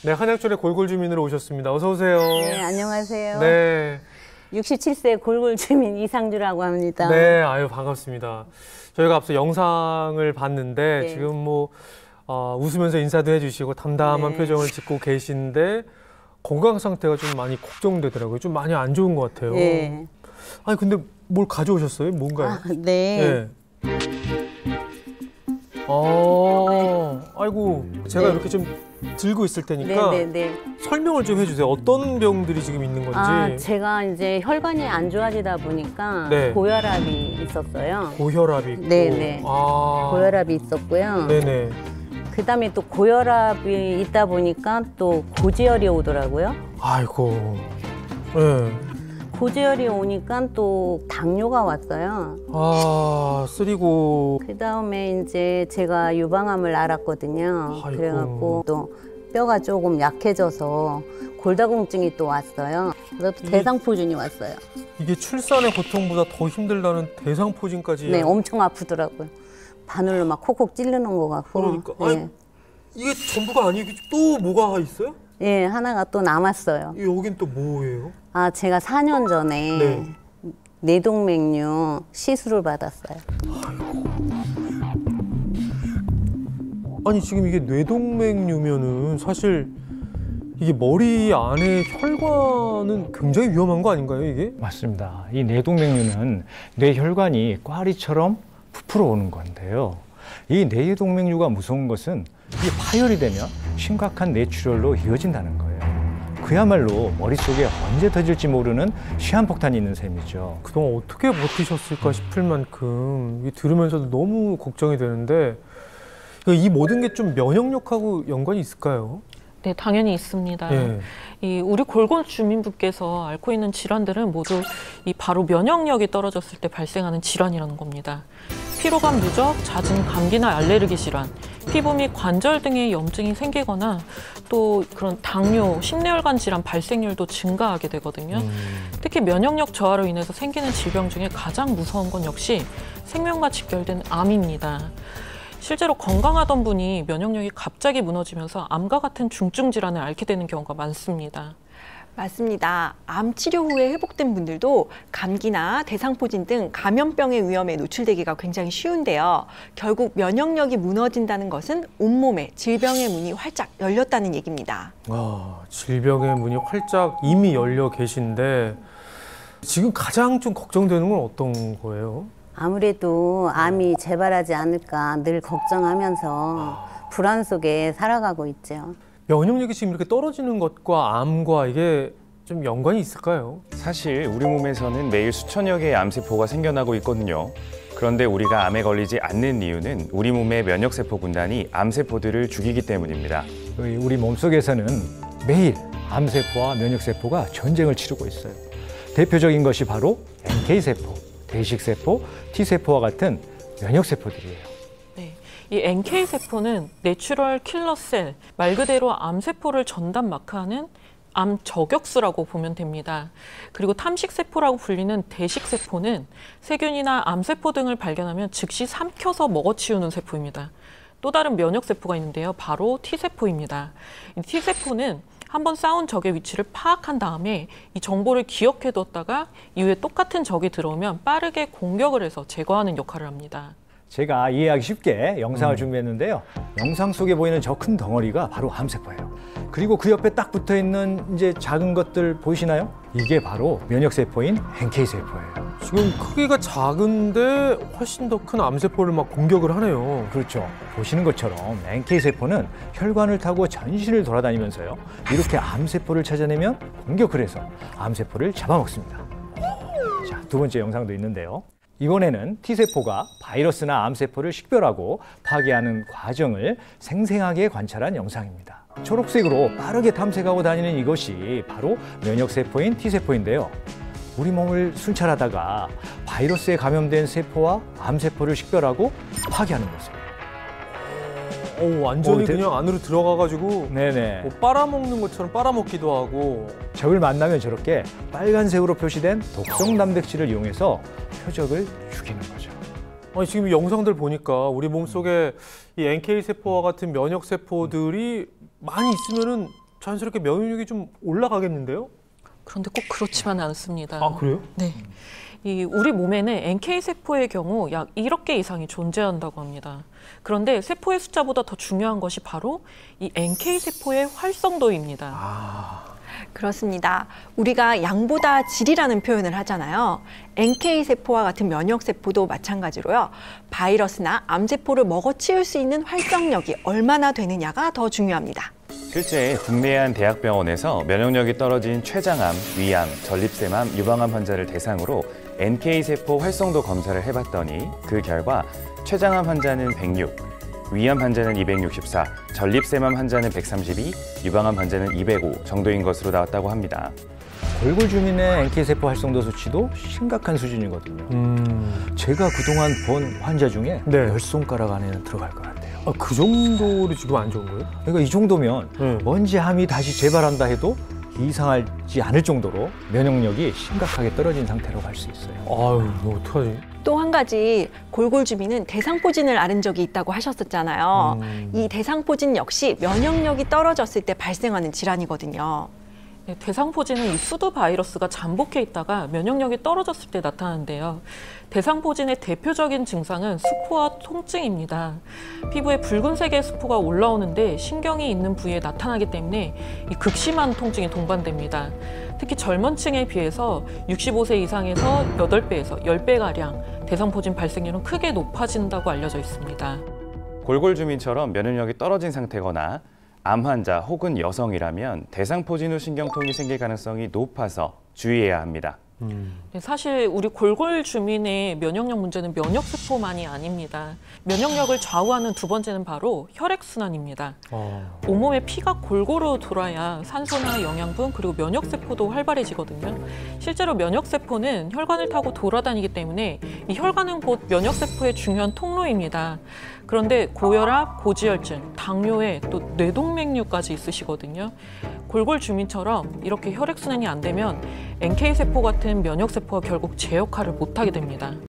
네, 한약철의 골골 주민으로 오셨습니다. 어서 오세요. 네, 안녕하세요. 네. 67세 골골 주민 이상주라고 합니다. 네, 아유 반갑습니다. 저희가 앞서 영상을 봤는데 네. 지금 뭐 웃으면서 인사도 해주시고 담담한 네. 표정을 짓고 계신데 건강 상태가 좀 많이 걱정되더라고요. 좀 많이 안 좋은 것 같아요. 네. 아니 근데 뭘 가져오셨어요? 뭔가요? 아, 네. 네. 아이고 제가 네. 이렇게 좀 들고 있을 테니까 네. 설명을 좀 해주세요. 어떤 병들이 지금 있는 건지. 아, 제가 이제 혈관이 안 좋아지다 보니까 네. 고혈압이 있었어요. 고혈압이 있고. 네네. 아. 고혈압이 있었고요. 네네. 그다음에 또 고혈압이 있다 보니까 또 고지혈이 오더라고요. 아이고. 네. 고지혈이 오니까 또 당뇨가 왔어요. 아, 쓰리고. 그다음에 이제 제가 유방암을 앓았거든요. 아이고. 그래갖고 또 뼈가 조금 약해져서 골다공증이 또 왔어요. 그래서 대상포진이 왔어요. 이게 출산의 고통보다 더 힘들다는 대상포진까지. 네, 엄청 아프더라고요. 바늘로 막 콕콕 찌르는 것 같고. 그러니까. 네. 아니, 이게 전부가 아니고 또 뭐가 있어요? 예, 하나가 또 남았어요. 여긴 또 뭐예요? 아, 제가 4년 전에 네. 뇌동맥류 시술을 받았어요. 아니 지금 이게 뇌동맥류면은 사실 이게 머리 안에 혈관은 굉장히 위험한 거 아닌가요, 이게? 맞습니다. 이 뇌동맥류는 뇌혈관이 꽈리처럼 부풀어 오는 건데요. 이 뇌동맥류가 무서운 것은 이게 파열이 되면 심각한 뇌출혈로 이어진다는 거예요. 그야말로 머릿속에 언제 터질지 모르는 시한폭탄이 있는 셈이죠. 그동안 어떻게 버티셨을까 싶을 만큼 이게 들으면서도 너무 걱정이 되는데 이 모든 게 좀 면역력하고 연관이 있을까요? 네, 당연히 있습니다. 예. 이 우리 골골 주민분께서 앓고 있는 질환들은 모두 이 바로 면역력이 떨어졌을 때 발생하는 질환이라는 겁니다. 피로감 누적, 잦은 감기나 알레르기 질환, 피부 및 관절 등의 염증이 생기거나 또 그런 당뇨, 심뇌혈관 질환 발생률도 증가하게 되거든요. 특히 면역력 저하로 인해서 생기는 질병 중에 가장 무서운 건 역시 생명과 직결된 암입니다. 실제로 건강하던 분이 면역력이 갑자기 무너지면서 암과 같은 중증 질환을 앓게 되는 경우가 많습니다. 맞습니다. 암 치료 후에 회복된 분들도 감기나 대상포진 등 감염병의 위험에 노출되기가 굉장히 쉬운데요. 결국 면역력이 무너진다는 것은 온몸에 질병의 문이 활짝 열렸다는 얘기입니다. 질병의 문이 활짝 이미 열려 계신데 지금 가장 좀 걱정되는 건 어떤 거예요? 아무래도 암이 재발하지 않을까 늘 걱정하면서 불안 속에 살아가고 있죠. 면역력이 지금 이렇게 떨어지는 것과 암과 이게 좀 연관이 있을까요? 사실 우리 몸에서는 매일 수천여 개의 암세포가 생겨나고 있거든요. 그런데 우리가 암에 걸리지 않는 이유는 우리 몸의 면역세포 군단이 암세포들을 죽이기 때문입니다. 우리 몸속에서는 매일 암세포와 면역세포가 전쟁을 치르고 있어요. 대표적인 것이 바로 NK세포, 대식세포, T세포와 같은 면역세포들이에요. 네, 이 NK세포는 내추럴 킬러셀, 말 그대로 암세포를 전담 마크하는 암 저격수라고 보면 됩니다. 그리고 탐식세포라고 불리는 대식세포는 세균이나 암세포 등을 발견하면 즉시 삼켜서 먹어치우는 세포입니다. 또 다른 면역세포가 있는데요. 바로 T세포입니다. 이 T세포는 한번 싸운 적의 위치를 파악한 다음에 이 정보를 기억해뒀다가 이후에 똑같은 적이 들어오면 빠르게 공격을 해서 제거하는 역할을 합니다. 제가 이해하기 쉽게 영상을 준비했는데요. 영상 속에 보이는 저 큰 덩어리가 바로 암세포예요. 그리고 그 옆에 딱 붙어 있는 이제 작은 것들 보이시나요? 이게 바로 면역세포인 NK세포예요. 지금 크기가 작은데 훨씬 더 큰 암세포를 막 공격을 하네요. 그렇죠. 보시는 것처럼 NK세포는 혈관을 타고 전신을 돌아다니면서요. 이렇게 암세포를 찾아내면 공격을 해서 암세포를 잡아먹습니다. 자, 두 번째 영상도 있는데요. 이번에는 T세포가 바이러스나 암세포를 식별하고 파괴하는 과정을 생생하게 관찰한 영상입니다. 초록색으로 빠르게 탐색하고 다니는 이것이 바로 면역세포인 T세포인데요. 우리 몸을 순찰하다가 바이러스에 감염된 세포와 암세포를 식별하고 파괴하는 모습. 완전히 그냥 안으로 들어가가지고 네네. 뭐 빨아먹는 것처럼 빨아먹기도 하고. 적을 만나면 저렇게 빨간색으로 표시된 독성 단백질을 이용해서 표적을 죽이는 거죠. 아니, 지금 이 영상들 보니까 우리 몸속에 이 NK세포와 같은 면역세포들이 많이 있으면은 자연스럽게 면역력이 좀 올라가겠는데요? 그런데 꼭 그렇지만 않습니다. 아, 그래요? 네. 우리 몸에는 NK 세포의 경우 약 1억 개 이상이 존재한다고 합니다. 그런데 세포의 숫자보다 더 중요한 것이 바로 이 NK 세포의 활성도입니다. 그렇습니다. 우리가 양보다 질이라는 표현을 하잖아요. NK 세포와 같은 면역 세포도 마찬가지로요. 바이러스나 암 세포를 먹어치울 수 있는 활성력이 얼마나 되느냐가 더 중요합니다. 실제 국내 한 대학병원에서 면역력이 떨어진 췌장암, 위암, 전립선암, 유방암 환자를 대상으로 NK 세포 활성도 검사를 해봤더니 그 결과 췌장암 환자는 106, 위암 환자는 264, 전립선암 환자는 132, 유방암 환자는 205 정도인 것으로 나왔다고 합니다. 골골 주민의 NK 세포 활성도 수치도 심각한 수준이거든요. 제가 그동안 본 환자 중에 네. 10손가락 안에는 들어갈 것 같아요. 아, 그 정도로 지금 안 좋은 거예요? 그러니까 이 정도면 네. 먼지 함이 다시 재발한다 해도 이상하지 않을 정도로 면역력이 심각하게 떨어진 상태로 갈 수 있어요. 아유, 뭐 어떡하지? 또 한 가지 골골 주민은 대상포진을 앓은 적이 있다고 하셨었잖아요. 이 대상포진 역시 면역력이 떨어졌을 때 발생하는 질환이거든요. 네, 대상포진은 이 수두 바이러스가 잠복해 있다가 면역력이 떨어졌을 때 나타나는데요. 대상포진의 대표적인 증상은 수포와 통증입니다. 피부에 붉은색의 수포가 올라오는데 신경이 있는 부위에 나타나기 때문에 이 극심한 통증이 동반됩니다. 특히 젊은 층에 비해서 65세 이상에서 8배에서 10배가량 대상포진 발생률은 크게 높아진다고 알려져 있습니다. 골골 주민처럼 면역력이 떨어진 상태거나 암 환자 혹은 여성이라면 대상포진 후 신경통이 생길 가능성이 높아서 주의해야 합니다. 네, 사실 우리 골골 주민의 면역력 문제는 면역세포만이 아닙니다. 면역력을 좌우하는 두 번째는 바로 혈액순환입니다. 온몸에 피가 골고루 돌아야 산소나 영양분 그리고 면역세포도 활발해지거든요. 실제로 면역세포는 혈관을 타고 돌아다니기 때문에 이 혈관은 곧 면역세포의 중요한 통로입니다. 그런데 고혈압, 고지혈증, 당뇨에 또 뇌동맥류까지 있으시거든요. 골골 주민처럼 이렇게 혈액순환이 안 되면 NK 세포 같은 면역세포가 결국 제 역할을 못하게 됩니다.